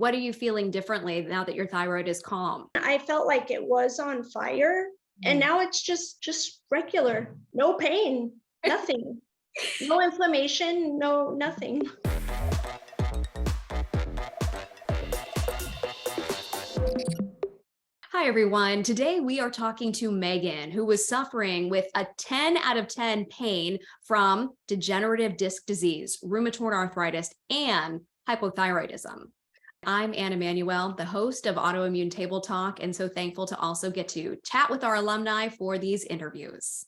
What are you feeling differently now that your thyroid is calm? I felt like it was on fire, and now it's just regular. No pain, nothing. No inflammation, no nothing. Hi, everyone. Today we are talking to Megan, who was suffering with a 10 out of 10 pain from degenerative disc disease, rheumatoid arthritis, and hypothyroidism. I'm Anna Manuel, the host of Autoimmune Table Talk, and so thankful to also get to chat with our alumni for these interviews.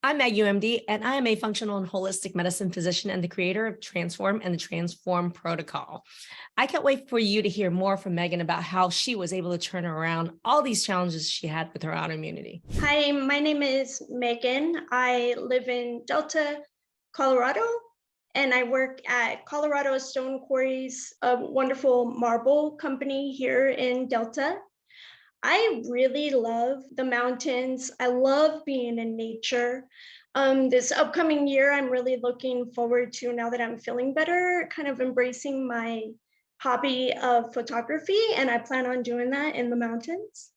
I'm Maggie, MD, and I am a functional and holistic medicine physician and the creator of Transform and the Transform Protocol. I can't wait for you to hear more from Megan about how she was able to turn around all these challenges she had with her autoimmunity. Hi, my name is Megan. I live in Delta, Colorado, and I work at Colorado Stone Quarries, a wonderful marble company here in Delta. I really love the mountains. I love being in nature. This upcoming year, I'm really looking forward to, now that I'm feeling better, kind of embracing my hobby of photography, and I plan on doing that in the mountains.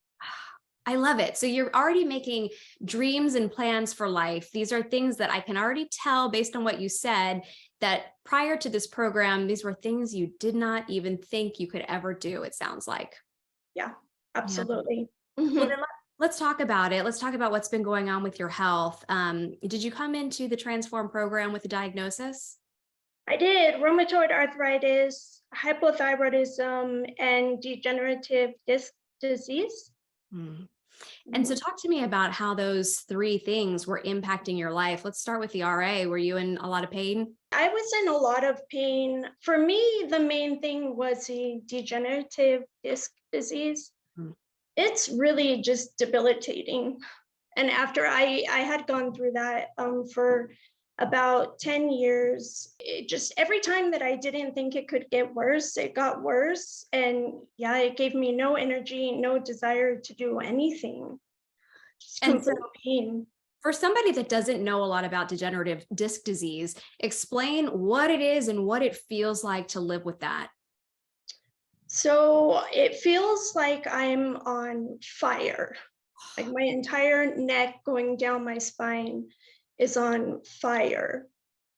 I love it. So you're already making dreams and plans for life. These are things that I can already tell based on what you said, that prior to this program, these were things you did not even think you could ever do, it sounds like. Yeah, absolutely. Well, then let's talk about it. Let's talk about what's been going on with your health. Did you come into the Transform program with a diagnosis? I did rheumatoid arthritis, hypothyroidism, and degenerative disc disease. And so talk to me about how those three things were impacting your life. Let's start with the RA. Were you in a lot of pain? I was in a lot of pain. For me, the main thing was the degenerative disc disease. It's really just debilitating. And after I had gone through that for about 10 years, it just, every time that I didn't think it could get worse, it got worse. And yeah, it gave me no energy, no desire to do anything. Just complete pain. For somebody that doesn't know a lot about degenerative disc disease, explain what it is and what it feels like to live with that. So it feels like I'm on fire. Like my entire neck going down my spine is on fire.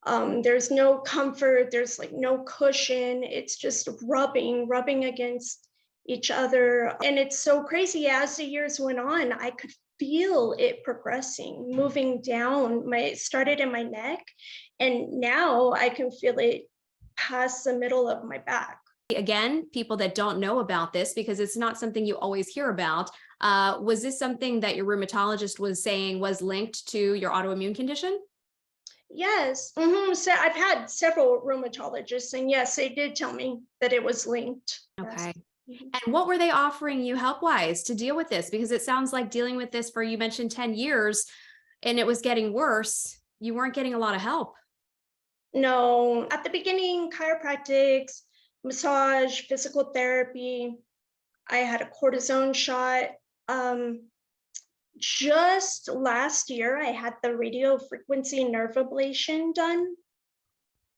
There's no comfort, there's like no cushion. It's just rubbing against each other. And it's so crazy. As the years went on, I could feel it progressing, moving down. It started in my neck, and now I can feel it past the middle of my back. Again, people that don't know about this, because it's not something you always hear about, was this something that your rheumatologist was saying was linked to your autoimmune condition? Yes. So I've had several rheumatologists, and yes, they did tell me that it was linked. Okay. Yes. And what were they offering you help-wise to deal with this? Because it sounds like dealing with this for, you mentioned 10 years, and it was getting worse. You weren't getting a lot of help. No, at the beginning, chiropractics, massage, physical therapy. I had a cortisone shot. Just last year, I had the radio frequency nerve ablation done.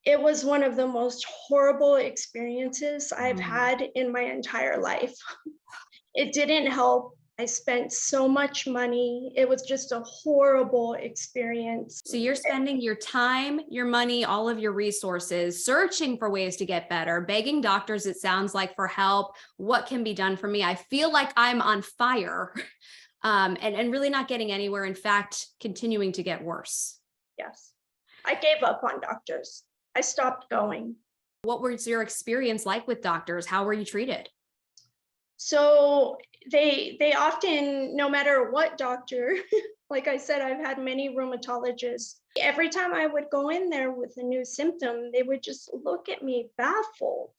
It was one of the most horrible experiences I've had in my entire life. It didn't help. I spent so much money. It was just a horrible experience. So you're spending your time, your money, all of your resources, searching for ways to get better, begging doctors, it sounds like, for help. What can be done for me? I feel like I'm on fire, and really not getting anywhere. In fact, continuing to get worse. Yes. I gave up on doctors. I stopped going. What was your experience like with doctors? How were you treated? So they often, no matter what doctor, like I said, I've had many rheumatologists. Every time I would go in there with a new symptom, they would just look at me baffled.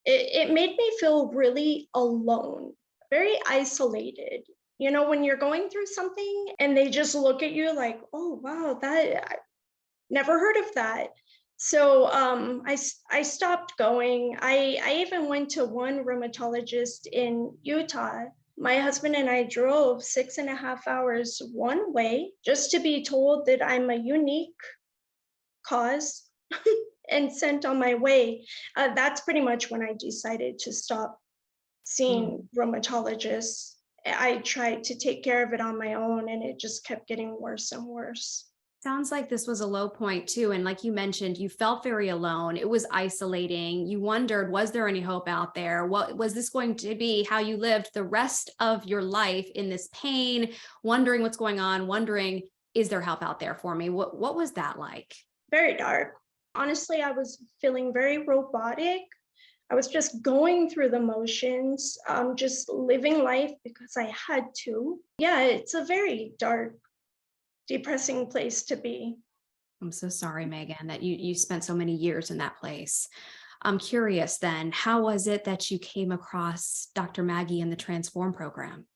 It made me feel really alone, very isolated. You know, when you're going through something and they just look at you like, oh, wow, I never heard of that. So I stopped going. I even went to one rheumatologist in Utah. My husband and I drove 6.5 hours one way just to be told that I'm a unique cause and sent on my way. That's pretty much when I decided to stop seeing rheumatologists. I tried to take care of it on my own, and it just kept getting worse and worse. Sounds like this was a low point too. And like you mentioned, you felt very alone. It was isolating. You wondered, was there any hope out there? What was this going to be how you lived the rest of your life in this pain, wondering what's going on, wondering, is there help out there for me? What was that like? Very dark. Honestly, I was feeling very robotic. I was just going through the motions, just living life because I had to. Yeah, it's a very dark, depressing place to be. I'm so sorry, Megan, that you spent so many years in that place. I'm curious then, how was it that you came across Dr. Maggie and the Transform program?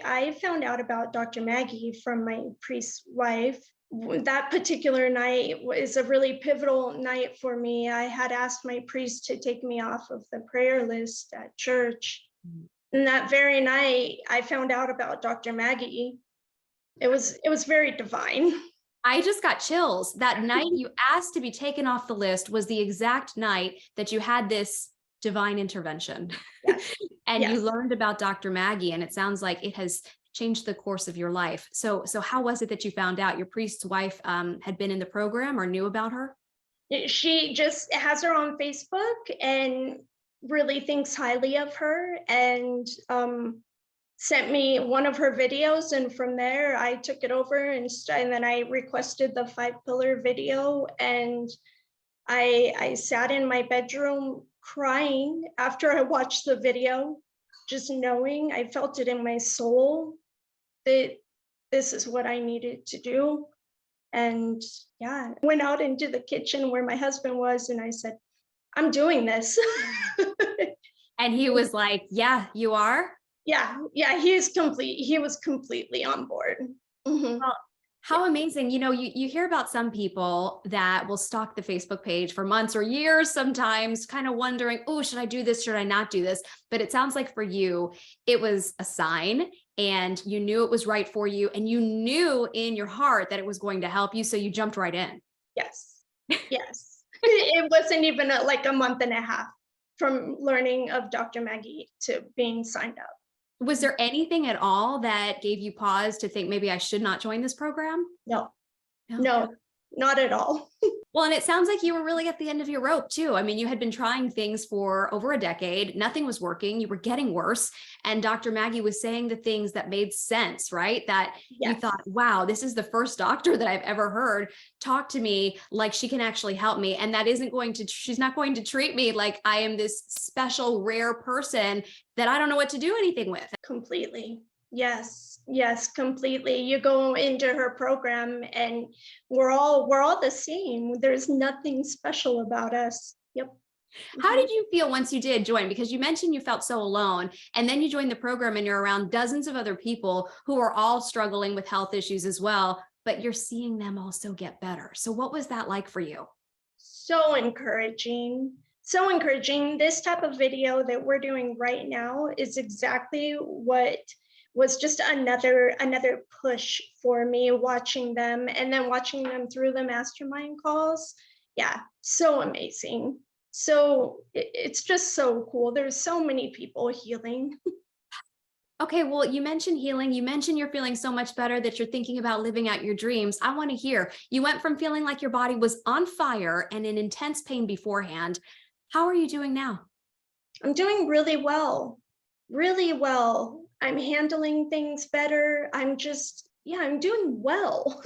I found out about Dr. Maggie from my priest's wife. That particular night was a really pivotal night for me. I had asked my priest to take me off of the prayer list at church. And that very night, I found out about Dr. Maggie. It was very divine. I just got chills. That night you asked to be taken off the list was the exact night that you had this divine intervention. Yes. And Yes. you learned about Dr. Maggie, and it sounds like it has changed the course of your life. So how was it that you found out your priest's wife had been in the program or knew about her? She just has her on Facebook and really thinks highly of her, and sent me one of her videos. And from there, I took it over and then I requested the 5-pillar video. And I sat in my bedroom crying after I watched the video, just knowing, I felt it in my soul that this is what I needed to do. And yeah, I went out into the kitchen where my husband was, and I said, I'm doing this. And he was like, yeah, you are? Yeah, he was completely on board. Mhm. Well, how amazing. You hear about some people that will stalk the Facebook page for months or years, sometimes kind of wondering, oh, should I do this? Should I not do this? But it sounds like for you, it was a sign and you knew it was right for you. And you knew in your heart that it was going to help you. So you jumped right in. Yes, yes. It wasn't even like a month and a half from learning of Dr. Maggie to being signed up. Was there anything at all that gave you pause to think maybe I should not join this program? No, not at all. Well, and it sounds like you were really at the end of your rope too. I mean, you had been trying things for over a decade. Nothing was working. You were getting worse. And Dr. Maggie was saying the things that made sense, right? That you Yes. thought, wow, this is the first doctor that I've ever heard talk to me like she can actually help me. And that she's not going to treat me like I am this special, rare person that I don't know what to do anything with. Completely. Yes, completely. You go into her program and we're all the same. There's nothing special about us. Yep. How Mhm. did you feel once you did join? Because you mentioned you felt so alone, and then you joined the program and you're around dozens of other people who are all struggling with health issues as well, but you're seeing them also get better. So what was that like for you? So encouraging. So encouraging. This type of video that we're doing right now is exactly what was just another push for me, watching them and then watching them through the mastermind calls. Yeah, so amazing. So it's just so cool. There's so many people healing. Okay, well, you mentioned healing. You mentioned you're feeling so much better that you're thinking about living out your dreams. I want to hear, you went from feeling like your body was on fire and in intense pain beforehand. How are you doing now? I'm doing really well, really well. I'm handling things better. I'm doing well.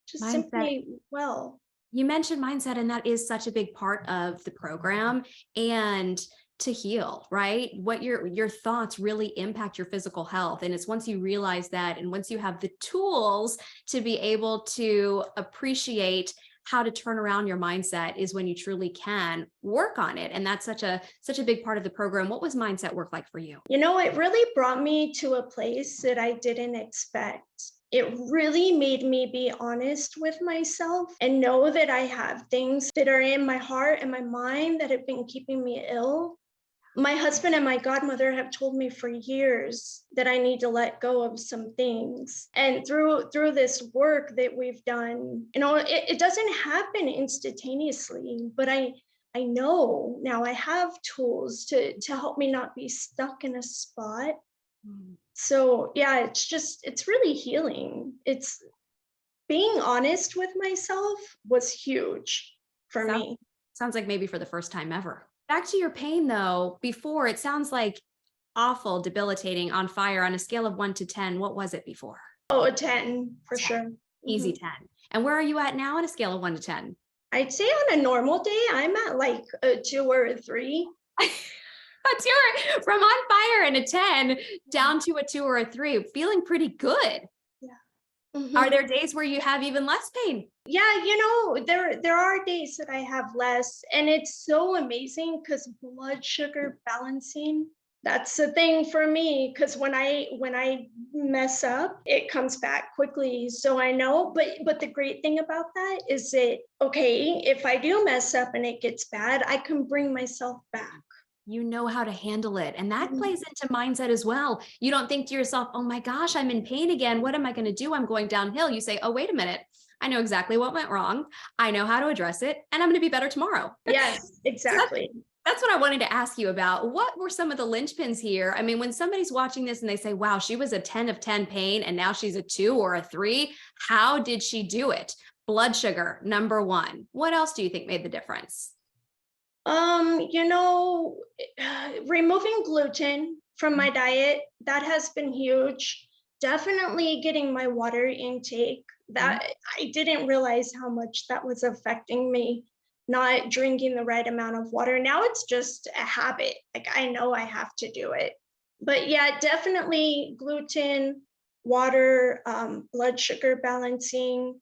Just Mindset. simply well. You mentioned mindset, and that is such a big part of the program and to heal, right? What your thoughts really impact your physical health. And it's once you realize that, and once you have the tools to be able to appreciate how to turn around your mindset is when you truly can work on it. And that's such a big part of the program. What was mindset work like for you? It really brought me to a place that I didn't expect. It really made me be honest with myself and know that I have things that are in my heart and my mind that have been keeping me ill. My husband and my godmother have told me for years that I need to let go of some things. And through this work that we've done, it doesn't happen instantaneously, but I know now I have tools to help me not be stuck in a spot. Mm. So yeah, it's really healing. It's being honest with myself was huge for Sounds, me. sounds like maybe for the first time ever. Back to your pain though, before it sounds like awful, debilitating, on fire on a scale of 1 to 10. What was it before? Oh, a 10 for 10, sure. easy Mhm. 10. And where are you at now on a scale of 1 to 10? I'd say on a normal day, I'm at like a 2 or a 3. But you're from on fire and a 10 down to a 2 or a 3, feeling pretty good. Yeah. Are Mhm. there days where you have even less pain? Yeah, there are days that I have less, and it's so amazing because blood sugar balancing, that's the thing for me. Because when I mess up, it comes back quickly. So I know, but the great thing about that is that okay, if I do mess up and it gets bad, I can bring myself back. You know how to handle it. And that Mhm. plays into mindset as well. You don't think to yourself, oh my gosh, I'm in pain again. What am I going to do? I'm going downhill. You say, oh, wait a minute. I know exactly what went wrong. I know how to address it, and I'm going to be better tomorrow. Yes, So exactly. that's what I wanted to ask you about. What were some of the linchpins here? I mean, when somebody's watching this and they say, wow, she was a 10 of 10 pain and now she's a 2 or a 3, how did she do it? Blood sugar, number one. What else do you think made the difference? You know, removing gluten from my diet, that has been huge. Definitely getting my water intake. Mhm. That I didn't realize how much that was affecting me, not drinking the right amount of water. Now it's just a habit. Like I know I have to do it. But yeah, definitely gluten, water, blood sugar balancing,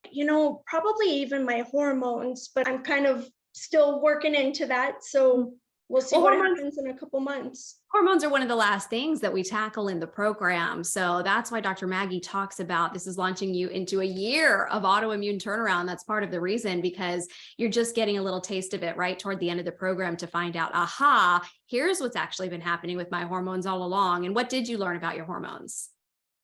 probably even my hormones, but I'm kind of still working into that. So we'll see Well, what hormones happens in a couple months. Hormones are one of the last things that we tackle in the program. So that's why Dr. Maggie talks about this is launching you into a year of autoimmune turnaround. That's part of the reason, because you're just getting a little taste of it right toward the end of the program to find out, aha, here's what's actually been happening with my hormones all along. And what did you learn about your hormones?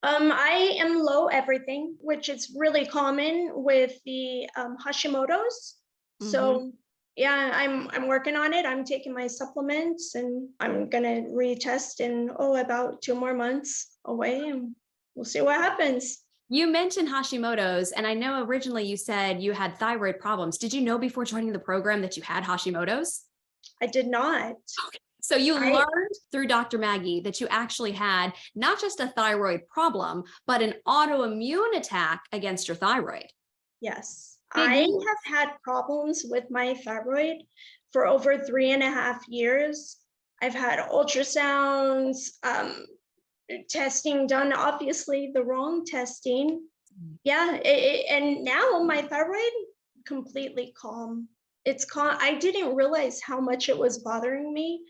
I am low everything, which is really common with the Hashimoto's. Mhm. So yeah, I'm working on it. I'm taking my supplements, and I'm gonna retest in about 2 more months away, and we'll see what happens. You mentioned Hashimoto's, and I know originally you said you had thyroid problems. Did you know before joining the program that you had Hashimoto's? I did not. So you I learned through Dr. Maggie that you actually had not just a thyroid problem, but an autoimmune attack against your thyroid. Yes, Big I news. have had problems with my thyroid for over 3.5 years. I've had ultrasounds, testing done, obviously the wrong testing. Yeah, and now my thyroid completely calm. It's calm. I didn't realize how much it was bothering me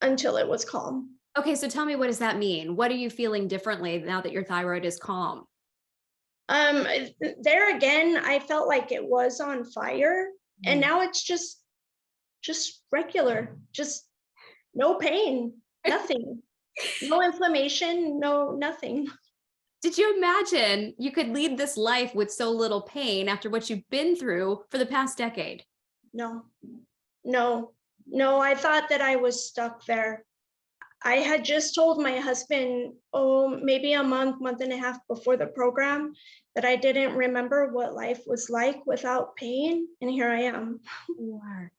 until it was calm. Okay, so tell me, what does that mean? What are you feeling differently now that your thyroid is calm? There again, I felt like it was on fire, and now it's just regular, just no pain, nothing, no inflammation, no nothing. Did you imagine you could lead this life with so little pain after what you've been through for the past decade? No, no, no. I thought that I was stuck there. I had just told my husband, maybe a month and a half before the program, that I didn't remember what life was like without pain. And here I am. Sure.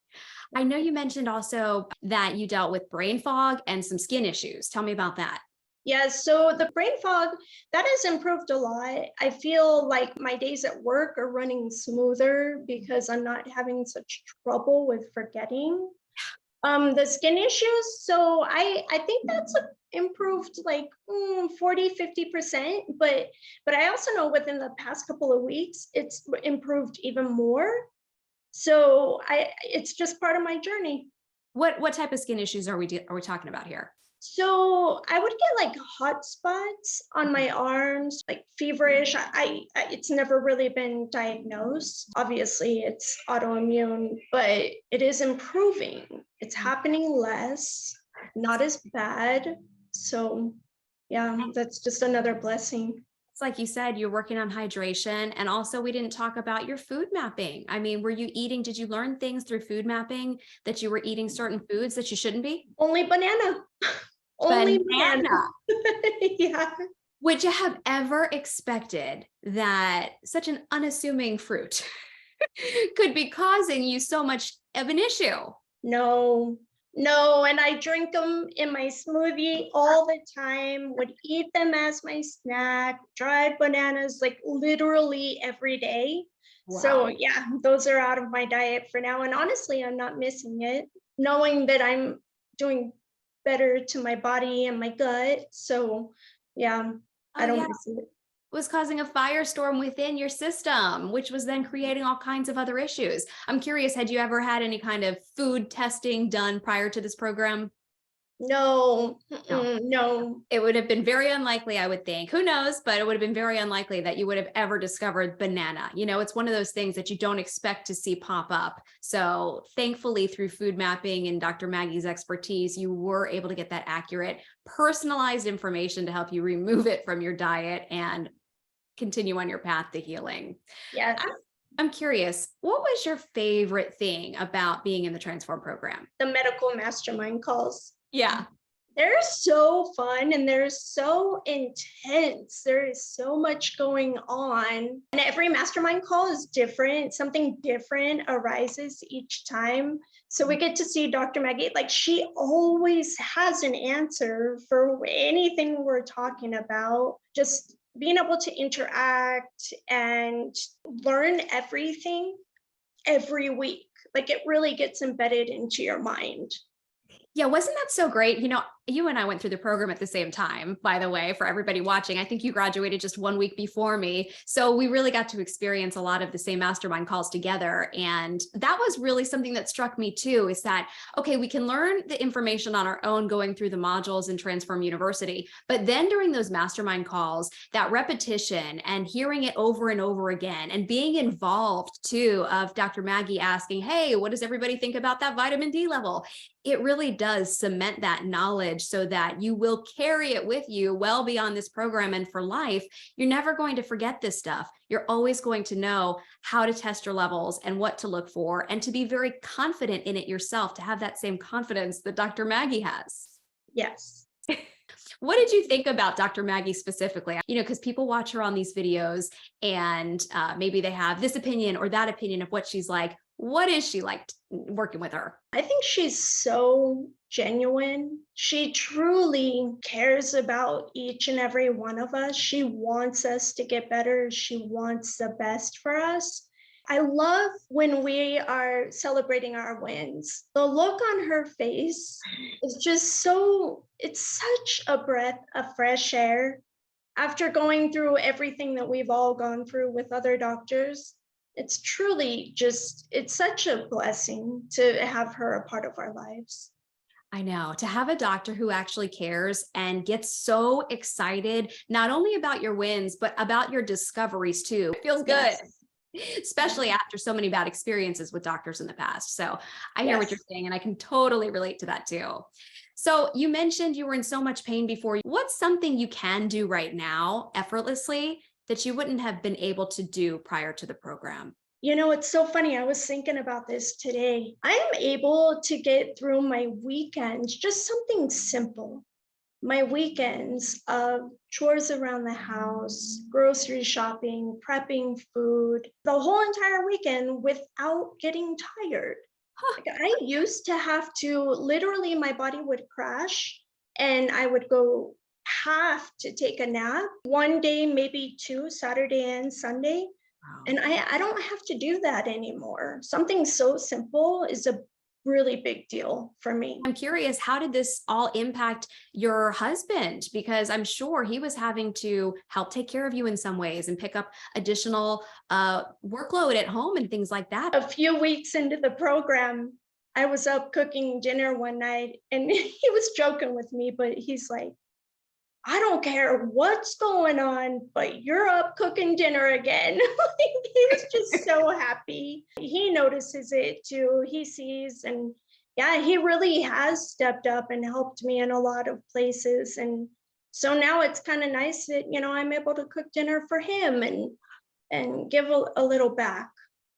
I know you mentioned also that you dealt with brain fog and some skin issues. Tell me about that. Yeah, so the brain fog, that has improved a lot. I feel like my days at work are running smoother because I'm not having such trouble with forgetting. The skin issues, so I think that's improved like 40-50%, but I also know within the past couple of weeks it's improved even more. So I it's just part of my journey. What type of skin issues are we talking about here? So I would get like hot spots on my arms, like feverish. It's never really been diagnosed. Obviously, it's autoimmune, but it is improving. It's happening less. not as bad. So yeah, that's just another blessing. It's like you said, you're working on hydration. And also, we didn't talk about your food mapping. I mean, did you learn things through food mapping that you were eating certain foods that you shouldn't be? Only banana. Only banana. Banana. Yeah. Would you have ever expected that such an unassuming fruit could be causing you so much of an issue? No, no. And I drink them in my smoothie all the time, would eat them as my snack, dried bananas like literally every day. So Wow. yeah, those are out of my diet for now. And honestly, I'm not missing it, knowing that I'm doing better to my body and my gut. So yeah, Oh, I yeah. don't miss it. Was causing a firestorm within your system, which was then creating all kinds of other issues. I'm curious, had you ever had any kind of food testing done prior to this program? No, No. no. It would have been very unlikely, I would think. Who knows? But it would have been very unlikely that you would have ever discovered banana. It's one of those things that you don't expect to see pop up. So thankfully, through food mapping and Dr. Maggie's expertise, you were able to get that accurate, personalized information to help you remove it from your diet and continue on your path to healing. Yes. I'm curious, what was your favorite thing about being in the Transform program? The medical mastermind calls. Yeah. They're so fun and they're so intense. There is so much going on. And every mastermind call is different. Something different arises each time. So we get to see Dr. Maggie, like she always has an answer for anything we're talking about. Just being able to interact and learn everything every week. Like it really gets embedded into your mind. Yeah, wasn't that so great? You and I went through the program at the same time, by the way, for everybody watching. I think you graduated just 1 week before me. So we really got to experience a lot of the same mastermind calls together. And that was really something that struck me too, is that, okay, we can learn the information on our own going through the modules in Transform University. But then during those mastermind calls, that repetition and hearing it over and over again and being involved too of Dr. Maggie asking, hey, what does everybody think about that vitamin D level? It really does cement that knowledge so that you will carry it with you well beyond this program and for life. You're never going to forget this stuff. You're always going to know how to test your levels and what to look for and to be very confident in it yourself, to have that same confidence that Dr. Maggie has. Yes. What did you think about Dr. Maggie specifically? Because people watch her on these videos and maybe they have this opinion or that opinion of what she's like. What is she like working with her? I think she's so genuine. She truly cares about each and every one of us. She wants us to get better. She wants the best for us. I love when we are celebrating our wins. The look on her face is just it's such a breath of fresh air. After going through everything that we've all gone through with other doctors, it's truly it's such a blessing to have her a part of our lives. I know, to have a doctor who actually cares and gets so excited, not only about your wins, but about your discoveries too. It feels good, especially after so many bad experiences with doctors in the past. So I hear what you're saying, and I can totally relate to that too. So you mentioned you were in so much pain before. What's something you can do right now effortlessly that you wouldn't have been able to do prior to the program? It's so funny. I was thinking about this today. I am able to get through my weekends, just something simple. My weekends of chores around the house, grocery shopping, prepping food, the whole entire weekend without getting tired. Like I used to have to literally, my body would crash and I would have to take a nap one day, maybe two, Saturday and Sunday. Wow. And I don't have to do that anymore. Something so simple is a really big deal for me. I'm curious, how did this all impact your husband? Because I'm sure he was having to help take care of you in some ways and pick up additional workload at home and things like that. A few weeks into the program, I was up cooking dinner one night and he was joking with me, but he's like, I don't care what's going on, but you're up cooking dinner again. He was just so happy. He notices it too. He sees, and yeah, he really has stepped up and helped me in a lot of places. And so now it's kind of nice that, I'm able to cook dinner for him and give a little back.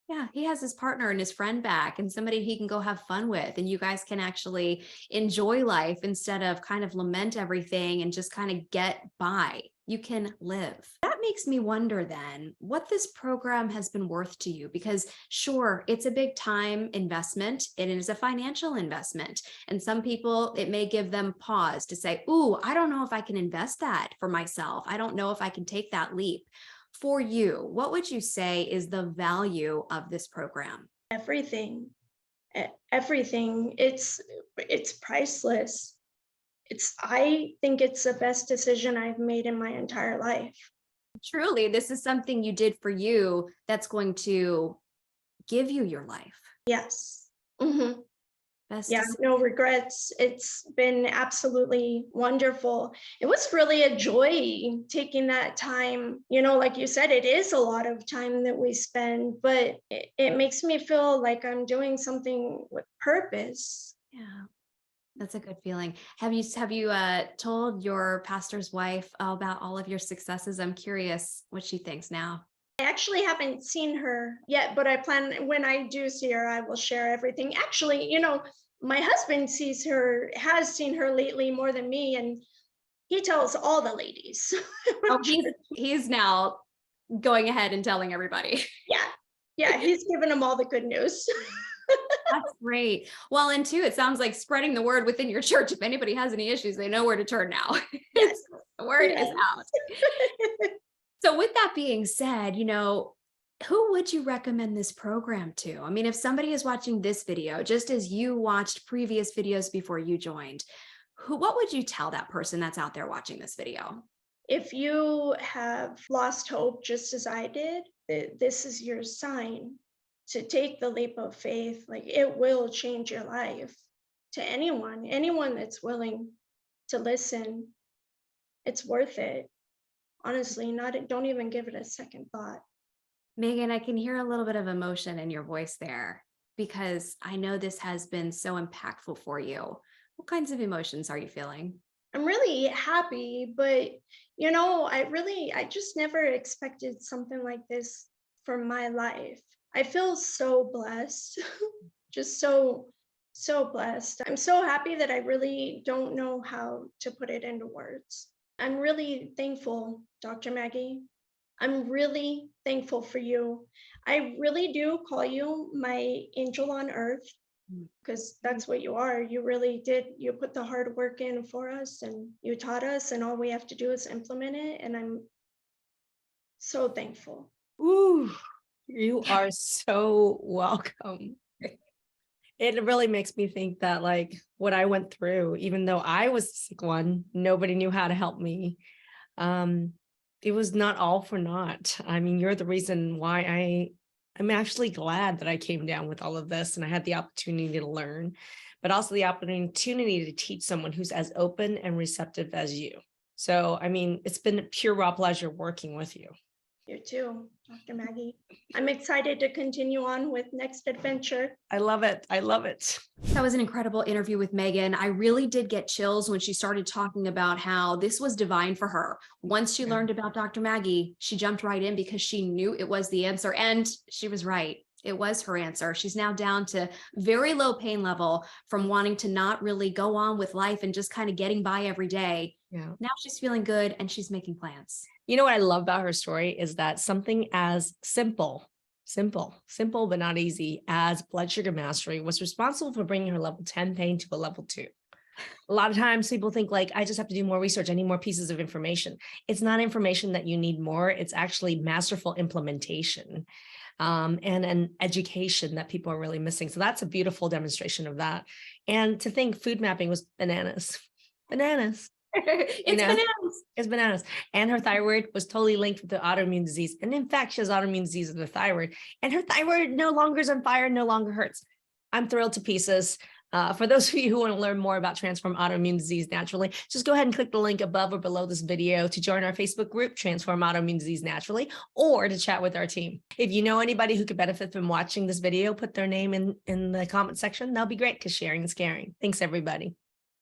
Yeah, he has his partner and his friend back and somebody he can go have fun with. And you guys can actually enjoy life instead of kind of lament everything and just kind of get by. You can live. That makes me wonder then what this program has been worth to you, because sure, it's a big time investment. It is a financial investment. And some people, it may give them pause to say, ooh, I don't know if I can invest that for myself. I don't know if I can take that leap. For you, what would you say is the value of this program? Everything, everything. It's priceless. I think it's the best decision I've made in my entire life. Truly, this is something you did for you that's going to give you your life. Yes. Hmm. Best Yeah, no regrets. It's been absolutely wonderful. It was really a joy taking that time. Like you said, it is a lot of time that we spend, but it makes me feel like I'm doing something with purpose. Yeah, that's a good feeling. Have you told your pastor's wife about all of your successes? I'm curious what she thinks now. I actually haven't seen her yet, but I plan when I do see her, I will share everything. Actually, my husband has seen her lately more than me, and he tells all the ladies. Oh, he's now going ahead and telling everybody. Yeah. Yeah, he's giving them all the good news. That's great. Well, and two, it sounds like spreading the word within your church. If anybody has any issues, they know where to turn now. Yes. The word Yes. is out. So with that being said, who would you recommend this program to? I mean, if somebody is watching this video, just as you watched previous videos before you joined, what would you tell that person that's out there watching this video? If you have lost hope just as I did, this is your sign to take the leap of faith. Like, it will change your life. To anyone that's willing to listen, it's worth it. Honestly, don't even give it a second thought. Megan, I can hear a little bit of emotion in your voice there because I know this has been so impactful for you. What kinds of emotions are you feeling? I'm really happy, but I just never expected something like this for my life. I feel so blessed, just so blessed. I'm so happy that I really don't know how to put it into words. I'm really thankful, Dr. Maggie. I'm really thankful for you. I really do call you my angel on earth, because that's what you are. You really did. You put the hard work in for us and you taught us, and all we have to do is implement it. And I'm so thankful. Ooh, you are so welcome. It really makes me think that like what I went through, even though I was the sick one, nobody knew how to help me. It was not all for naught. I mean, you're the reason why I'm actually glad that I came down with all of this and I had the opportunity to learn, but also the opportunity to teach someone who's as open and receptive as you. So, I mean, it's been a pure raw pleasure working with you. You too, Dr. Maggie. I'm excited to continue on with next adventure. I love it. I love it. That was an incredible interview with Megan. I really did get chills when she started talking about how this was divine for her. Once she learned about Dr. Maggie, she jumped right in because she knew it was the answer. And she was right. It was her answer. She's now down to very low pain level from wanting to not really go on with life and just kind of getting by every day. Yeah. Now she's feeling good and she's making plans. You know what I love about her story is that something as simple, but not easy as blood sugar mastery was responsible for bringing her level 10 pain to a level 2. A lot of times people think like, I just have to do more research. I need more pieces of information. It's not information that you need more. It's actually masterful implementation and an education that people are really missing. So that's a beautiful demonstration of that. And to think food mapping was bananas. It's bananas. And her thyroid was totally linked with the autoimmune disease. And in fact, she has autoimmune disease of the thyroid, and her thyroid no longer is on fire, no longer hurts. I'm thrilled to pieces. For those of you who want to learn more about Transform Autoimmune Disease Naturally, just go ahead and click the link above or below this video to join our Facebook group, Transform Autoimmune Disease Naturally, or to chat with our team. If you know anybody who could benefit from watching this video, put their name in the comment section. That'll be great because sharing is caring. Thanks, everybody.